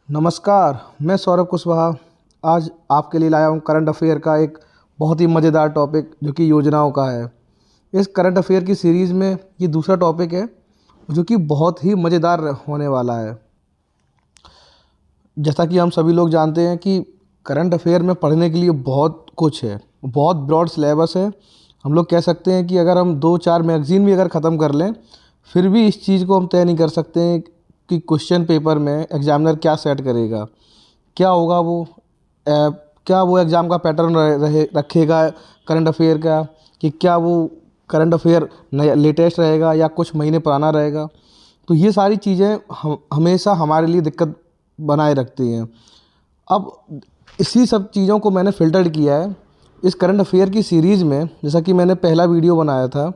नमस्कार, मैं सौरभ कुशवाहा आज आपके लिए लाया हूँ करंट अफेयर का एक बहुत ही मज़ेदार टॉपिक जो कि योजनाओं का है। इस करंट अफेयर की सीरीज़ में ये दूसरा टॉपिक है जो कि बहुत ही मज़ेदार होने वाला है। जैसा कि हम सभी लोग जानते हैं कि करंट अफेयर में पढ़ने के लिए बहुत कुछ है, बहुत ब्रॉड सिलेबस है। हम लोग कह सकते हैं कि अगर हम 2-4 मैगज़ीन भी अगर ख़त्म कर लें, फिर भी इस चीज़ को हम तय नहीं कर सकते हैं कि क्वेश्चन पेपर में एग्ज़ामिनर क्या सेट करेगा, क्या होगा वो क्या वो एग्ज़ाम का पैटर्न रखेगा करंट अफेयर का, कि क्या वो करंट अफेयर नया लेटेस्ट रहेगा या कुछ महीने पुराना रहेगा। तो ये सारी चीज़ें हम हमेशा हमारे लिए दिक्कत बनाए रखती हैं। अब इसी सब चीज़ों को मैंने फ़िल्टर किया है इस करंट अफेयर की सीरीज़ में। जैसा कि मैंने पहला वीडियो बनाया था,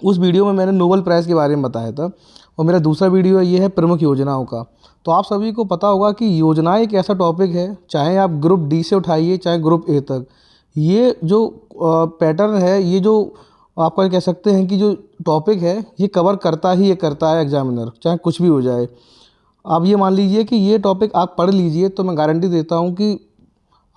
उस वीडियो में मैंने नोबेल प्राइज़ के बारे में बताया था, और मेरा दूसरा वीडियो ये है प्रमुख योजनाओं का। तो आप सभी को पता होगा कि योजना एक ऐसा टॉपिक है, चाहे आप ग्रुप डी से उठाइए चाहे ग्रुप ए तक, ये जो पैटर्न है, ये जो आपका कह सकते हैं कि जो टॉपिक है, ये कवर करता है एग्जामिनर, चाहे कुछ भी हो जाए। आप ये मान लीजिए कि ये टॉपिक आप पढ़ लीजिए तो मैं गारंटी देता हूँ कि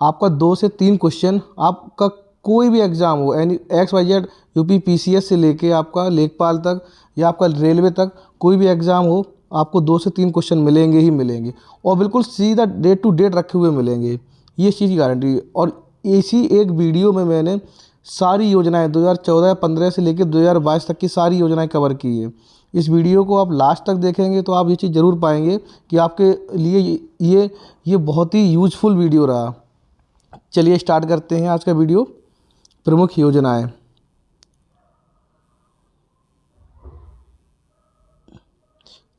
आपका 2 से 3 क्वेश्चन, आपका कोई भी एग्ज़ाम हो, any X Y Z, UP PCS से लेके आपका लेखपाल तक या आपका रेलवे तक, कोई भी एग्ज़ाम हो, आपको 2 से 3 क्वेश्चन मिलेंगे ही मिलेंगे, और बिल्कुल सीधा डेट टू डेट रखे हुए मिलेंगे। ये चीज़ की गारंटी है। और इसी एक वीडियो में मैंने सारी योजनाएं 2014-15 से लेकर 2022 तक की सारी योजनाएं कवर की है। इस वीडियो को आप लास्ट तक देखेंगे तो आप ये चीज़ ज़रूर पाएंगे कि आपके लिए ये बहुत ही यूजफुल वीडियो रहा। चलिए स्टार्ट करते हैं आज का वीडियो। प्रमुख योजनाएं।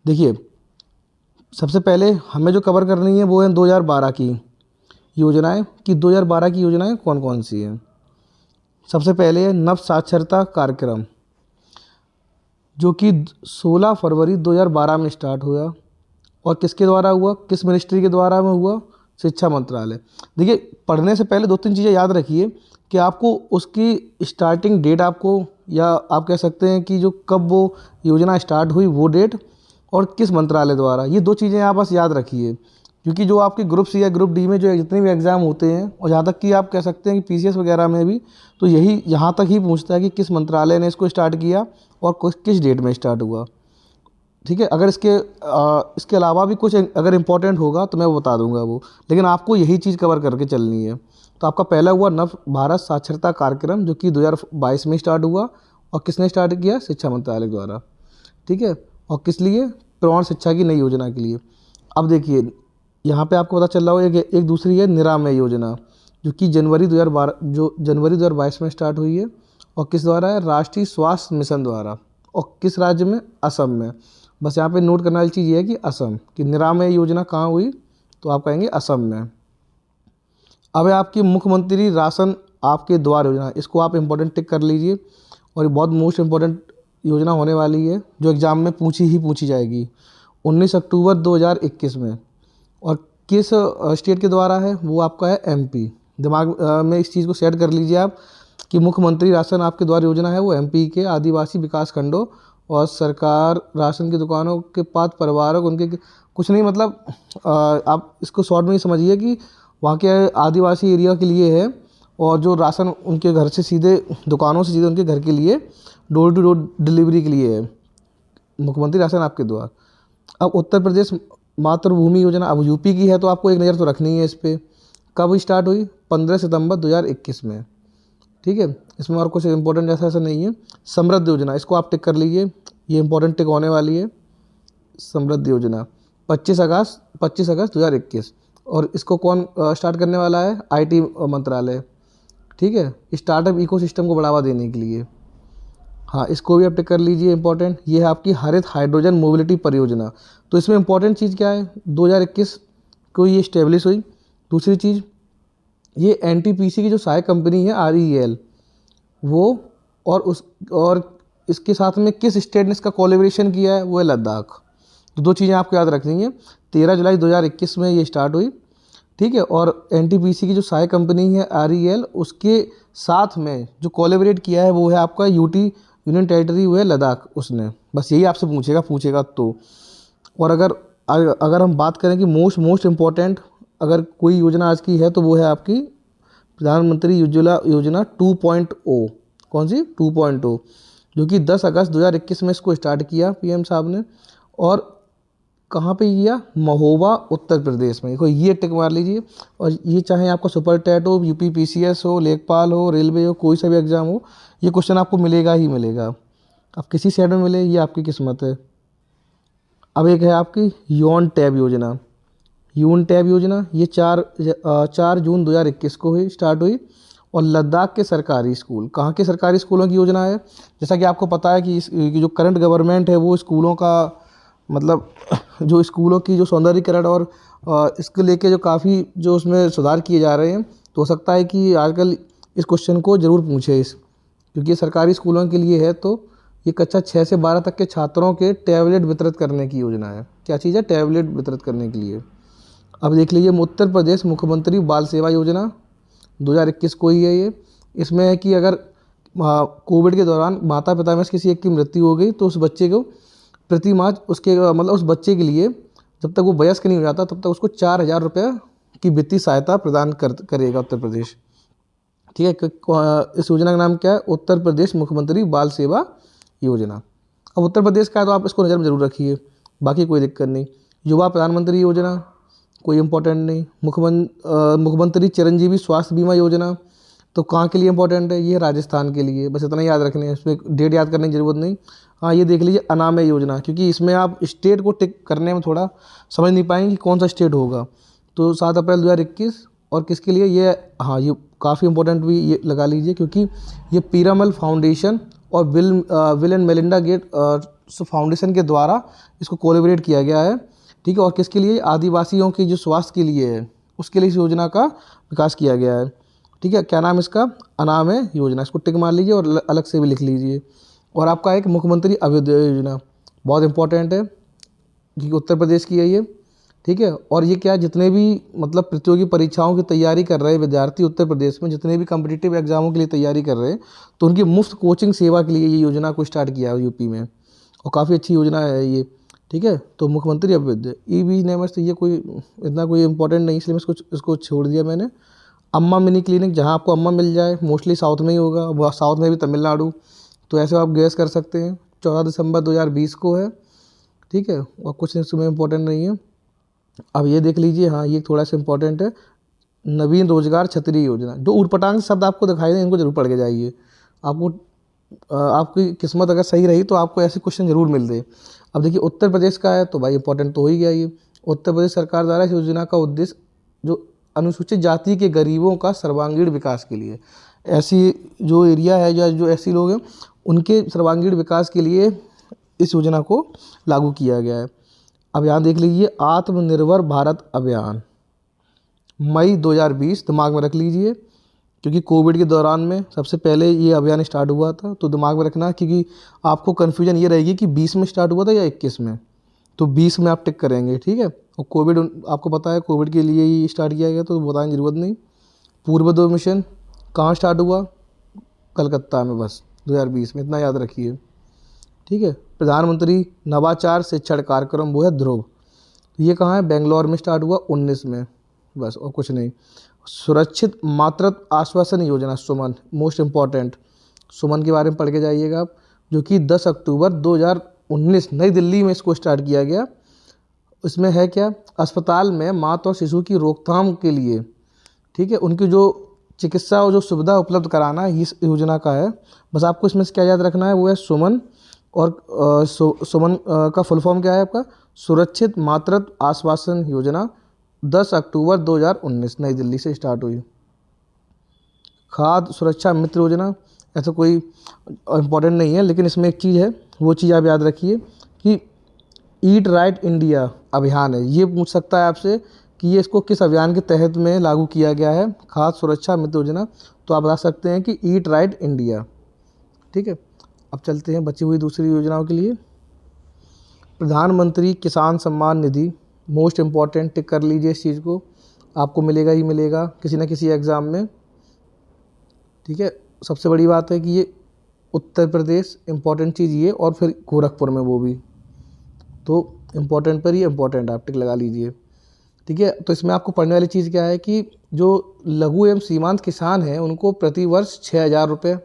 देखिए, सबसे पहले हमें जो कवर करनी है वो है 2012 की योजनाएं, कि 2012 की योजनाएं कौन कौन सी हैं। सबसे पहले है नव साक्षरता कार्यक्रम, जो कि 16 फरवरी 2012 में स्टार्ट हुआ। और किसके द्वारा हुआ, किस मिनिस्ट्री के द्वारा में हुआ? शिक्षा मंत्रालय। देखिए, पढ़ने से पहले 2-3 चीज़ें याद रखिए कि आपको उसकी स्टार्टिंग डेट, आपको या आप कह सकते हैं कि जो कब वो योजना स्टार्ट हुई वो डेट, और किस मंत्रालय द्वारा, ये 2 चीज़ें आप बस याद रखिए। क्योंकि जो आपके ग्रुप सी या ग्रुप डी में जो जितने भी एग्ज़ाम होते हैं, और यहाँ तक कि आप कह सकते हैं कि पीसीएस वगैरह में भी, तो यही यहाँ तक ही पूछता है कि किस मंत्रालय ने इसको स्टार्ट किया और किस डेट में स्टार्ट हुआ। ठीक है। अगर इसके अलावा भी कुछ अगर इम्पोर्टेंट होगा तो मैं वो बता दूंगा वो, लेकिन आपको यही चीज़ कवर करके चलनी है। तो आपका पहला हुआ नव भारत साक्षरता कार्यक्रम, जो कि 2022 में स्टार्ट हुआ, और किसने स्टार्ट किया? शिक्षा मंत्रालय द्वारा। ठीक है। और किस लिए? प्रौढ़ शिक्षा की नई योजना के लिए। अब देखिए, यहाँ पे आपको पता चल रहा होगा एक दूसरी है निरामय योजना, जो कि जनवरी 2022 में स्टार्ट हुई है, और किस द्वारा है? राष्ट्रीय स्वास्थ्य मिशन द्वारा। और किस राज्य में? असम में। बस यहाँ पे नोट करने वाली चीज़ ये है कि असम की निरामय योजना कहाँ हुई, तो आप कहेंगे असम में। अब है आपकी मुख्यमंत्री राशन आपके द्वार योजना, इसको आप इम्पोर्टेंट टिक कर लीजिए, और ये बहुत मोस्ट इम्पोर्टेंट योजना होने वाली है, जो एग्ज़ाम में पूछी जाएगी 19 अक्टूबर 2021 में। और किस स्टेट के द्वारा है? वो आपका है एमपी। दिमाग में इस चीज़ को सेट कर लीजिए आप कि मुख्यमंत्री राशन आपके द्वार योजना है वो एमपी के आदिवासी विकास खंडों और सरकार राशन की दुकानों के पात्र परिवारों को उनके कुछ नहीं, मतलब आप इसको शॉर्ट में ही समझिए कि वहाँ के आदिवासी एरिया के लिए है, और जो राशन उनके घर से सीधे, दुकानों से सीधे उनके घर के लिए डोर टू डोर डिलीवरी के लिए है मुख्यमंत्री राशन आपके द्वार। अब उत्तर प्रदेश मातृभूमि योजना, अब यूपी की है तो आपको एक नज़र तो रखनी है इस पर। कब स्टार्ट हुई? 15 सितंबर 2021 में। ठीक है। इसमें और कुछ इंपॉर्टेंट ऐसा नहीं है। समृद्ध योजना, इसको आप टिक कर लीजिए, ये इंपॉर्टेंट टिक होने वाली है। समृद्ध योजना 25 अगस्त 2021, और इसको कौन स्टार्ट करने वाला है? आईटी मंत्रालय। ठीक है। स्टार्टअप इकोसिस्टम को बढ़ावा देने के लिए। हाँ, इसको भी आप टिक कर लीजिए, इंपॉर्टेंट। ये है आपकी हरित हाइड्रोजन मोबिलिटी परियोजना। तो इसमें इंपॉर्टेंट चीज़ क्या है? 2021 को ये इस्टेब्लिश हुई। दूसरी चीज़, ये एनटीपीसी की जो सहायक कंपनी है आरईएल, वो, और इसके साथ में किस स्टेट ने इसका कोलैबोरेशन किया है? वो है लद्दाख। तो 2 चीज़ें आपको याद रखनी है। 13 जुलाई 2021 में ये स्टार्ट हुई। ठीक है। और एनटीपीसी की जो सहायक कंपनी है आरईएल, उसके साथ में जो कोलैबोरेट किया है वो है आपका यूटी यूनियन टेरिटरी, वो है लद्दाख उसने। बस यही आपसे पूछेगा तो। और अगर अगर हम बात करें कि मोस्ट इम्पॉर्टेंट अगर कोई योजना आज की है तो वो है आपकी प्रधानमंत्री उज्ज्वला योजना 2.0। कौन सी 2.0, जो कि 10 अगस्त 2021 में इसको स्टार्ट किया पीएम साहब ने। और कहाँ पे किया? महोबा उत्तर प्रदेश में। देखो ये टिक मार लीजिए। और ये चाहे आपका सुपर टेट हो, यूपी पीसीएस हो, लेखपाल हो, रेलवे हो, कोई सा भी एग्ज़ाम हो, ये क्वेश्चन आपको मिलेगा ही मिलेगा। अब किसी साइड में मिले ये आपकी किस्मत है। अब एक है आपकी यौन टैब योजना। यून टैब योजना ये 4 जून 2021 को हुई, स्टार्ट हुई। और लद्दाख के सरकारी स्कूल, कहाँ के सरकारी स्कूलों की योजना है? जैसा कि आपको पता है कि कि जो करंट गवर्नमेंट है वो स्कूलों का मतलब जो स्कूलों की जो सौंदर्यीकरण और इसको लेके जो काफ़ी जो उसमें सुधार किए जा रहे हैं, तो हो सकता है कि आजकल इस क्वेश्चन को ज़रूर पूछे क्योंकि ये सरकारी स्कूलों के लिए है। तो ये कक्षा 6 से 12 तक के छात्रों के टैबलेट वितरित करने की योजना है। क्या चीज़ है? टैबलेट वितरित करने के लिए। अब देख लीजिए उत्तर प्रदेश मुख्यमंत्री बाल सेवा योजना 2021 को ही है ये। इसमें है कि अगर कोविड के दौरान माता पिता में से किसी एक की मृत्यु हो गई तो उस बच्चे को प्रति माह उसके मतलब उस बच्चे के लिए जब तक वो वयस्क नहीं हो जाता तब तक उसको 4,000 रुपये की वित्तीय सहायता प्रदान करेगा उत्तर प्रदेश। ठीक है। इस योजना का नाम क्या है? उत्तर प्रदेश मुख्यमंत्री बाल सेवा योजना। अब उत्तर प्रदेश का है तो आप इसको नज़र में जरूर रखिए, बाकी कोई दिक्कत नहीं। युवा प्रधानमंत्री योजना कोई इंपॉर्टेंट नहीं। मुख्यमंत्री चिरंजीवी स्वास्थ्य बीमा योजना तो कहाँ के लिए इंपॉर्टेंट है? ये राजस्थान के लिए, बस इतना याद रखने हैं, इसमें डेट याद करने की ज़रूरत नहीं। हाँ ये देख लीजिए अनामय योजना, क्योंकि इसमें आप स्टेट को टिक करने में थोड़ा समझ नहीं पाएंगे कि कौन सा स्टेट होगा। तो 7 अप्रैल 2021 और किसके लिए ये? हाँ ये काफ़ी इंपॉर्टेंट भी ये लगा लीजिए, क्योंकि ये पीरामल फाउंडेशन और Bill and Melinda Gates foundation के द्वारा इसको कोलैबोरेट किया गया है। ठीक है। और किसके लिए? आदिवासियों के जो स्वास्थ्य के लिए है उसके लिए इस योजना का विकास किया गया है। ठीक है। क्या नाम इसका? अनामय योजना। इसको टिक मार लीजिए और अलग से भी लिख लीजिए। और आपका एक मुख्यमंत्री अभ्युदय योजना बहुत इंपॉर्टेंट है, क्योंकि उत्तर प्रदेश की है ये। ठीक है। और ये क्या, जितने भी मतलब प्रतियोगी परीक्षाओं की तैयारी कर रहे विद्यार्थी उत्तर प्रदेश में, जितने भी कम्पिटिटिव एग्जामों के लिए तैयारी कर रहे हैं, तो उनकी मुफ्त कोचिंग सेवा के लिए ये योजना को स्टार्ट किया है यूपी में, और काफ़ी अच्छी योजना है ये। ठीक है। तो मुख्यमंत्री अभ्युदय ई भी नेमस, तो ये कोई इतना कोई इंपॉर्टेंट नहीं, इसलिए मैं इसको छोड़ दिया मैंने। अम्मा मिनी क्लिनिक, जहाँ आपको अम्मा मिल जाए, मोस्टली साउथ में ही होगा, वो साउथ में भी तमिलनाडु, तो ऐसे आप गैस कर सकते हैं। 14 दिसंबर 2020 को है। ठीक है। और कुछ इसमें इंपॉर्टेंट नहीं है। अब ये देख लीजिए, हाँ ये थोड़ा सा इंपॉर्टेंट है, नवीन रोजगार छतरी योजना। जो ऊटपटांग शब्द आपको दिखाई दें इनको जरूर पढ़ के जाइए। आपको आपकी किस्मत अगर सही रही तो आपको ऐसे क्वेश्चन जरूर मिल दे। अब देखिए उत्तर प्रदेश का है तो भाई इंपॉर्टेंट तो हो ही गया ये। उत्तर प्रदेश सरकार द्वारा इस योजना का उद्देश्य जो अनुसूचित जाति के गरीबों का सर्वांगीण विकास के लिए, ऐसी जो एरिया है या जो ऐसी लोग हैं उनके सर्वांगीण विकास के लिए इस योजना को लागू किया गया है। अब यहाँ देख लीजिए आत्मनिर्भर भारत अभियान मई 2020, दिमाग में रख लीजिए, क्योंकि कोविड के दौरान में सबसे पहले ये अभियान स्टार्ट हुआ था, तो दिमाग में रखना, क्योंकि आपको कन्फ्यूजन ये रहेगी कि 20 में स्टार्ट हुआ था या 21 में, तो 20 में आप टिक करेंगे। ठीक है। और कोविड आपको पता है कोविड के लिए ही स्टार्ट किया गया, तो बताने की ज़रूरत नहीं। पूर्वोदय मिशन कहाँ स्टार्ट हुआ? कलकत्ता में, बस 2020 में, इतना याद रखिए। ठीक है। प्रधानमंत्री नवाचार शिक्षण कार्यक्रम वो है ध्रुव, ये कहाँ है? बेंगलोर में स्टार्ट हुआ 19 में, बस और कुछ नहीं। सुरक्षित मातृत्व आश्वासन योजना सुमन, मोस्ट इम्पॉर्टेंट, सुमन के बारे में पढ़ के जाइएगा आप, जो कि 10 अक्टूबर 2019 नई दिल्ली में इसको स्टार्ट किया गया। इसमें है क्या? अस्पताल में माता और शिशु की रोकथाम के लिए, ठीक है, उनकी जो चिकित्सा और जो सुविधा उपलब्ध कराना है इस योजना का है। बस आपको इसमें से क्या याद रखना है, वो है सुमन। और सुमन का फुल फॉर्म क्या है आपका? सुरक्षित मातृत्व आश्वासन योजना, 10 अक्टूबर 2019 नई दिल्ली से स्टार्ट हुई। खाद्य सुरक्षा मित्र योजना, ऐसा कोई इम्पोर्टेंट नहीं है, लेकिन इसमें एक चीज़ है, वो चीज़ आप याद रखिए कि ईट राइट इंडिया अभियान है। ये पूछ सकता है आपसे कि ये इसको किस अभियान के तहत में लागू किया गया है, खाद्य सुरक्षा मित्र योजना, तो आप बता सकते हैं कि ईट राइट इंडिया। ठीक है। अब चलते हैं बची हुई दूसरी योजनाओं के लिए। प्रधानमंत्री किसान सम्मान निधि, मोस्ट इम्पॉर्टेंट, टिक कर लीजिए इस चीज़ को, आपको मिलेगा ही मिलेगा किसी न किसी एग्ज़ाम में। ठीक है। सबसे बड़ी बात है कि ये उत्तर प्रदेश, इम्पॉर्टेंट चीज़ ये, और फिर गोरखपुर में वो भी, तो इम्पोर्टेंट पर ही इम्पोर्टेंट आप टिक लगा लीजिए। ठीक है, तो इसमें आपको पढ़ने वाली चीज़ क्या है कि जो लघु एवं सीमांत किसान हैं उनको प्रति वर्ष 6,000 रुपये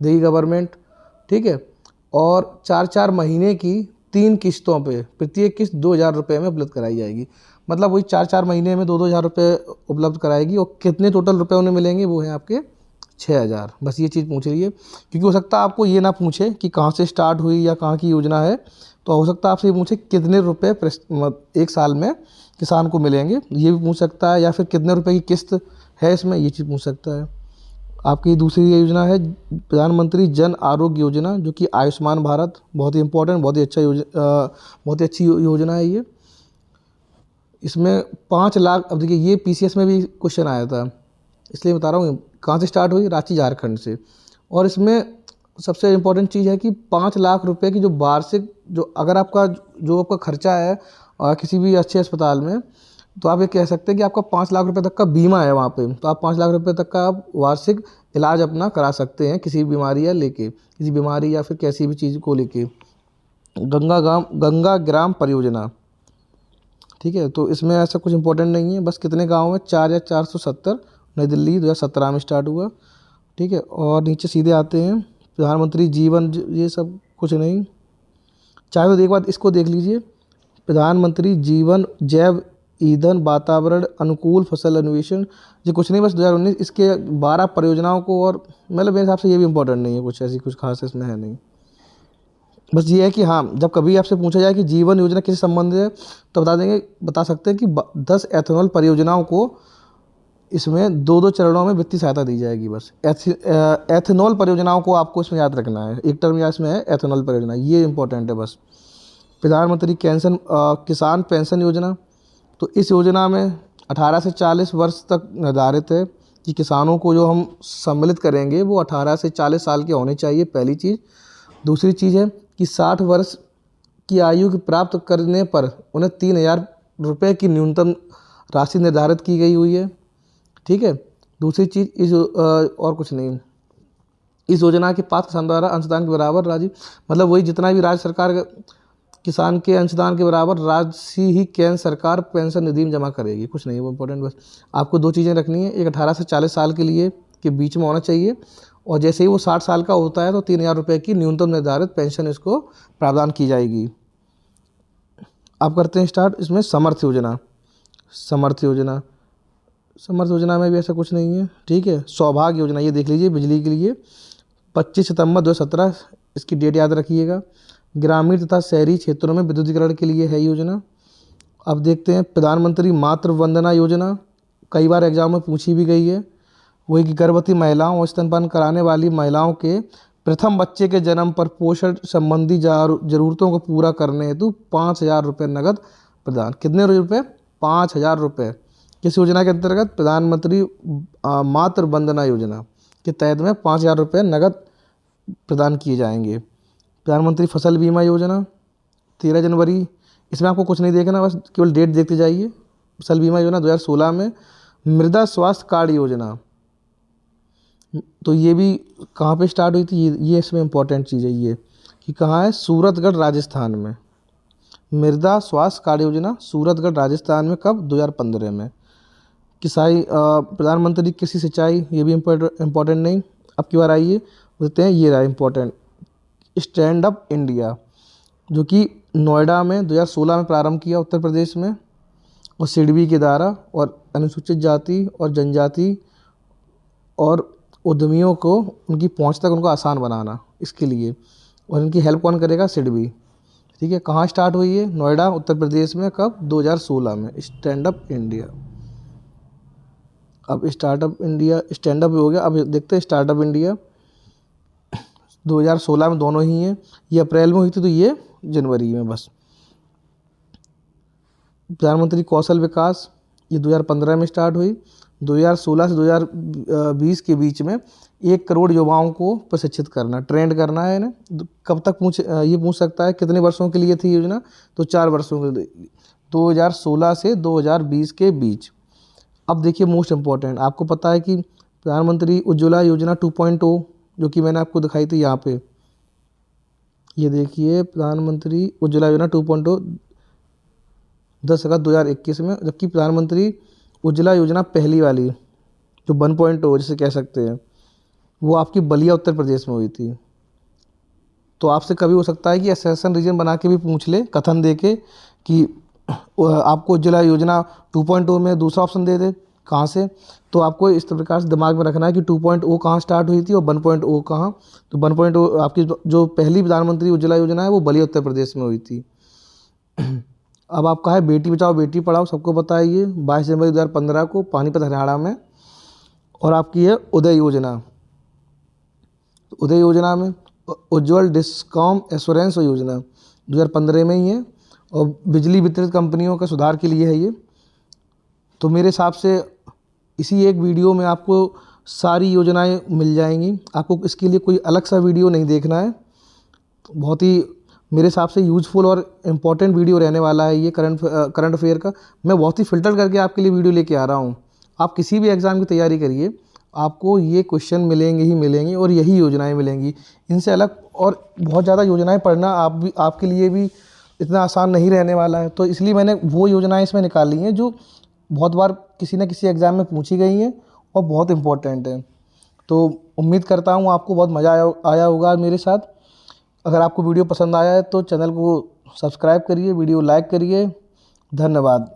देगी गवर्नमेंट। ठीक है, और 4-4 महीने की 3 किस्तों पे प्रत्येक किस्त 2,000 रुपये में उपलब्ध कराई जाएगी। मतलब वही 4-4 महीने में 2-2 हज़ार रुपये उपलब्ध कराएगी, और कितने टोटल रुपए उन्हें मिलेंगे, वो हैं आपके 6,000। बस ये चीज़ पूछ रही है, क्योंकि हो सकता है आपको ये ना पूछे कि कहाँ से स्टार्ट हुई या कहाँ की योजना है, तो हो सकता है आपसे ये पूछे कितने रुपए एक साल में किसान को मिलेंगे, ये भी पूछ सकता है, या फिर कितने रुपए की किस्त है इसमें, ये चीज़ पूछ सकता है। आपकी दूसरी योजना है प्रधानमंत्री जन आरोग्य योजना, जो कि आयुष्मान भारत, बहुत ही इंपॉर्टेंट, बहुत ही अच्छी योजना है ये। इसमें 5 लाख, अब देखिए ये पीसीएस में भी क्वेश्चन आया था, इसलिए बता रहा हूँ कहाँ से स्टार्ट हुई, रांची झारखंड से। और इसमें सबसे इम्पोर्टेंट चीज़ है कि 5 लाख रुपए की जो वार्षिक, जो अगर आपका खर्चा है किसी भी अच्छे अस्पताल में, तो आप ये कह सकते हैं कि आपका 5 लाख रुपए तक का बीमा है वहाँ पे, तो आप 5 लाख रुपए तक का आप वार्षिक इलाज अपना करा सकते हैं, किसी बीमारी या लेके, किसी बीमारी या फिर किसी भी चीज़ को लेके। गंगा ग्राम परियोजना, ठीक है, तो इसमें ऐसा कुछ इंपॉर्टेंट नहीं है, बस कितने गाँव में, 4 या 470, नई दिल्ली 2017 में स्टार्ट हुआ। ठीक है, और नीचे सीधे आते हैं प्रधानमंत्री जीवन, ये सब कुछ नहीं, चाहे तो एक बार इसको देख लीजिए, प्रधानमंत्री जीवन जैव ईंधन वातावरण अनुकूल फसल अन्वेषण, ये कुछ नहीं, बस 2019, इसके 12 परियोजनाओं को, और मतलब मेरे हिसाब से ये भी इंपॉर्टेंट नहीं है, कुछ ऐसी कुछ खास इसमें है नहीं। बस ये है कि हाँ, जब कभी आपसे पूछा जाए कि जीवन योजना किससे संबंधित है, तो बता सकते हैं कि 10 एथेनॉल परियोजनाओं को इसमें 2-2 चरणों में वित्तीय सहायता दी जाएगी। बस एथेनॉल परियोजनाओं को आपको इसमें याद रखना है, एक टर्म या इसमें है एथेनॉल परियोजना, ये इंपॉर्टेंट है बस। प्रधानमंत्री किसान पेंशन योजना, तो इस योजना में 18 से 40 वर्ष तक निर्धारित है कि किसानों को जो हम सम्मिलित करेंगे वो 18 से 40 साल के होने चाहिए, पहली चीज़। दूसरी चीज़ है कि 60 वर्ष की आयु प्राप्त करने पर उन्हें 3,000 रुपये की न्यूनतम राशि निर्धारित की गई हुई है। ठीक है, दूसरी चीज़ और कुछ नहीं, इस योजना के पात्र किसान द्वारा अंशदान के बराबर राशि, मतलब वही जितना भी राज्य सरकार किसान के अंशदान के बराबर राशि ही केंद्र सरकार पेंशन निधि में जमा करेगी, कुछ नहीं, वो इंपॉर्टेंट। बस आपको 2 चीज़ें रखनी है, एक 18 से 40 साल के लिए के बीच में होना चाहिए, और जैसे ही वो 60 साल का होता है तो 3,000 रुपये की न्यूनतम निर्धारित पेंशन इसको प्रावधान की जाएगी। आप करते हैं स्टार्ट इसमें समर्थ योजना। समर्थ योजना में भी ऐसा कुछ नहीं है। ठीक है, सौभाग्य योजना, ये देख लीजिए, बिजली के लिए 25 सितंबर 2017, इसकी डेट याद रखिएगा। ग्रामीण तथा शहरी क्षेत्रों में विद्युतीकरण के लिए है योजना। अब देखते हैं प्रधानमंत्री मातृ वंदना योजना, कई बार एग्जाम में पूछी भी गई है। वही कि गर्भवती महिलाओं और स्तनपान कराने वाली महिलाओं के प्रथम बच्चे के जन्म पर पोषण संबंधी जरूरतों को पूरा करने हेतु 5,000 रुपये नगद प्रदान। कितने रुपये? 5,000 रुपये। किस योजना के अंतर्गत? प्रधानमंत्री मातृ वंदना योजना के तहत में 5,000 रुपये नगद प्रदान किए जाएंगे। प्रधानमंत्री फसल बीमा योजना 13 जनवरी, इसमें आपको कुछ नहीं देखना, बस केवल डेट देखते जाइए। फसल बीमा योजना 2016 में। मृदा स्वास्थ्य कार्ड योजना, तो ये भी कहाँ पे स्टार्ट हुई थी, ये इसमें इम्पोर्टेंट चीज़ है ये कि कहाँ है, सूरतगढ़ राजस्थान में। मृदा स्वास्थ्य कार्ड योजना सूरतगढ़ राजस्थान में, कब? 2015 में। प्रधानमंत्री कृषि सिंचाई, ये भी इम्पोर्टेंट नहीं। अब की बार आइए बोलते हैं, ये रहा इम्पोर्टेंट, स्टैंड अप इंडिया, जो कि नोएडा में 2016 में प्रारंभ किया उत्तर प्रदेश में, और सिडबी के द्वारा, और अनुसूचित जाति और जनजाति और उद्यमियों को उनकी पहुंच तक उनको आसान बनाना, इसके लिए। और इनकी हेल्प कौन करेगा? सिडबी। ठीक है, कहाँ स्टार्ट हुई है? नोएडा उत्तर प्रदेश में, कब? 2016 में। Stand up India. अब स्टार्टअप इंडिया, स्टैंड अप हो गया, अब देखते हैं स्टार्टअप इंडिया 2016 में, दोनों ही हैं। ये अप्रैल में हुई थी, तो ये जनवरी में। बस प्रधानमंत्री कौशल विकास, ये 2015 में स्टार्ट हुई। 2016 से 2020 के बीच में 1 करोड़ युवाओं को प्रशिक्षित करना, ट्रेंड करना है इन्हें। कब तक ये पूछ सकता है कितने वर्षों के लिए थी योजना, तो 4 वर्षों के लिए, 2016 से 2020 के बीच। अब देखिए मोस्ट इम्पॉर्टेंट, आपको पता है कि प्रधानमंत्री उज्ज्वला योजना 2.0, जो कि मैंने आपको दिखाई थी यहाँ पे, ये देखिए प्रधानमंत्री उज्ज्वला योजना 2.0, 10 अगस्त 2021 में, जबकि प्रधानमंत्री उज्ज्वला योजना पहली वाली जो 1.0 जिसे कह सकते हैं, वो आपकी बलिया उत्तर प्रदेश में हुई थी। तो आपसे कभी हो सकता है कि एसेशन रीजन बना के भी पूछ ले, कथन दे के, कि आपको उज्ज्वला योजना 2.0 में दूसरा ऑप्शन दे दे, कहाँ से। तो आपको इस प्रकार से दिमाग में रखना है कि 2.0 कहाँ स्टार्ट हुई थी और 1.0 कहाँ। तो 1.0 आपकी जो पहली प्रधानमंत्री उज्ज्वला योजना है वो बलिया उत्तर प्रदेश में हुई थी। अब आपका है बेटी बचाओ बेटी पढ़ाओ, सबको पता है ये 22 जनवरी 2015 को पानीपत हरियाणा में। और आपकी है उदय योजना। उदय योजना में उज्ज्वल डिस्कॉम एश्योरेंस योजना 2015 में ही है, और बिजली वितरित कंपनियों के सुधार के लिए है ये। तो मेरे हिसाब से इसी एक वीडियो में आपको सारी योजनाएं मिल जाएंगी, आपको इसके लिए कोई अलग सा वीडियो नहीं देखना है। बहुत ही मेरे हिसाब से यूजफुल और इम्पॉर्टेंट वीडियो रहने वाला है ये करंट अफेयर का। मैं बहुत ही फ़िल्टर करके आपके लिए वीडियो लेके आ रहा हूँ। आप किसी भी एग्ज़ाम की तैयारी करिए, आपको ये क्वेश्चन मिलेंगे ही मिलेंगे और यही योजनाएं मिलेंगी। इनसे अलग और बहुत ज़्यादा योजनाएं पढ़ना आपके लिए भी इतना आसान नहीं रहने वाला है। तो इसलिए मैंने वो योजनाएं इसमें निकाली हैं जो बहुत बार किसी न किसी एग्ज़ाम में पूछी गई हैं और बहुत इम्पोर्टेंट हैं। तो उम्मीद करता हूँ आपको बहुत मज़ा आया होगा मेरे साथ। अगर आपको वीडियो पसंद आया है तो चैनल को सब्सक्राइब करिए, वीडियो लाइक करिए। धन्यवाद।